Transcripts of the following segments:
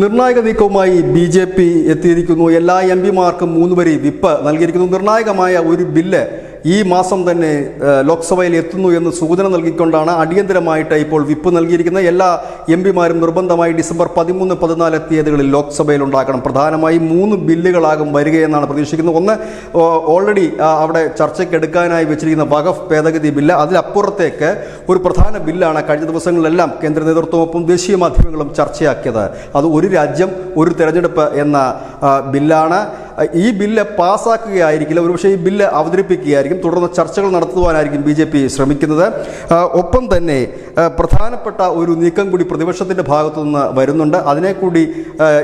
നിർണായക നീക്കവുമായി BJP എത്തിയിരിക്കുന്നു. എല്ലാ MP മാർക്കും 3 വരി വിപ്പ് നൽകിയിരിക്കുന്നു. നിർണായകമായ ഒരു ബില്ല് ഈ മാസം തന്നെ ലോക്സഭയിൽ എത്തുന്നു എന്ന് സൂചന നൽകിക്കൊണ്ടാണ് അടിയന്തരമായിട്ട് ഇപ്പോൾ വിപ്പ് നൽകിയിരിക്കുന്നത്. എല്ലാ MP മാരും നിർബന്ധമായി ഡിസംബർ 13, 14 തീയതികളിൽ ലോക്സഭയിൽ ഉണ്ടാക്കണം. പ്രധാനമായും 3 ബില്ലുകളാകും വരികയെന്നാണ് പ്രതീക്ഷിക്കുന്നത്. ഒന്ന് ഓൾറെഡി അവിടെ ചർച്ചയ്ക്ക് എടുക്കാനായി വെച്ചിരിക്കുന്ന വഖഫ് ഭേദഗതി ബില്ല്. അതിലപ്പുറത്തേക്ക് ഒരു പ്രധാന ബില്ലാണ് കഴിഞ്ഞ ദിവസങ്ങളിലെല്ലാം കേന്ദ്ര നേതൃത്വമൊപ്പം ദേശീയ മാധ്യമങ്ങളും ചർച്ചയാക്കിയത്. അത് ഒരു രാജ്യം ഒരു തെരഞ്ഞെടുപ്പ് എന്ന ബില്ലാണ്. ഈ ബില്ല് പാസ്സാക്കുകയായിരിക്കില്ല, ഒരുപക്ഷെ ഈ ബില്ല് അവതരിപ്പിക്കുകയായിരിക്കും. തുടർന്ന് ചർച്ചകൾ നടത്തുവാനായിരിക്കും BJP ശ്രമിക്കുന്നത്. ഒപ്പം തന്നെ പ്രധാനപ്പെട്ട ഒരു നീക്കം കൂടി പ്രതിപക്ഷത്തിൻ്റെ ഭാഗത്തു നിന്ന് വരുന്നുണ്ട്. അതിനെ കൂടി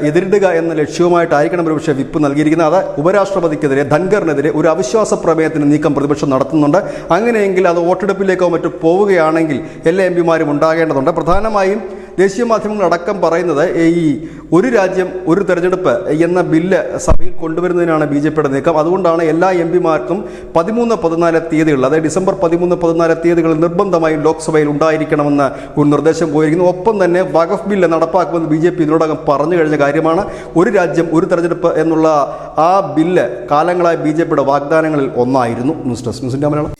എതിരിടുക എന്ന ലക്ഷ്യവുമായിട്ടായിരിക്കണം ഒരുപക്ഷെ വിപ്പ് നൽകിയിരിക്കുന്നത്. അത് ഉപരാഷ്ട്രപതിക്കെതിരെ, ധൻഖറിനെതിരെ ഒരു അവിശ്വാസ പ്രമേയത്തിന് നീക്കം പ്രതിപക്ഷം നടത്തുന്നുണ്ട്. അങ്ങനെയെങ്കിൽ അത് വോട്ടെടുപ്പിലേക്കോ മറ്റോ പോവുകയാണെങ്കിൽ എല്ലാ MP മാരും ഉണ്ടാകേണ്ടതുണ്ട്. പ്രധാനമായും ദേശീയ മാധ്യമങ്ങളടക്കം പറയുന്നത് ഈ ഒരു രാജ്യം ഒരു തെരഞ്ഞെടുപ്പ് എന്ന ബില്ല് സഭയിൽ കൊണ്ടുവരുന്നതിനാണ് BJPയുടെ നീക്കം. അതുകൊണ്ടാണ് എല്ലാ MP മാർക്കും 13, 14 തീയതികളിൽ, അതായത് ഡിസംബർ 13, 14 തീയതികളിൽ നിർബന്ധമായും ലോക്സഭയിൽ ഉണ്ടായിരിക്കണമെന്ന് ഒരു നിർദ്ദേശം പോയിരിക്കുന്നു. ഒപ്പം തന്നെ വഖഫ് ബില്ല് നടപ്പാക്കുമെന്ന് BJP ഇതിനോടകം പറഞ്ഞു കഴിഞ്ഞ കാര്യമാണ്. ഒരു രാജ്യം ഒരു തെരഞ്ഞെടുപ്പ് എന്നുള്ള ആ ബില്ല് കാലങ്ങളായി BJPയുടെ വാഗ്ദാനങ്ങളിൽ ഒന്നായിരുന്നു. ന്യൂസ് ഡെസ്ക്, ന്യൂസിൻ്റെ മലയാളം.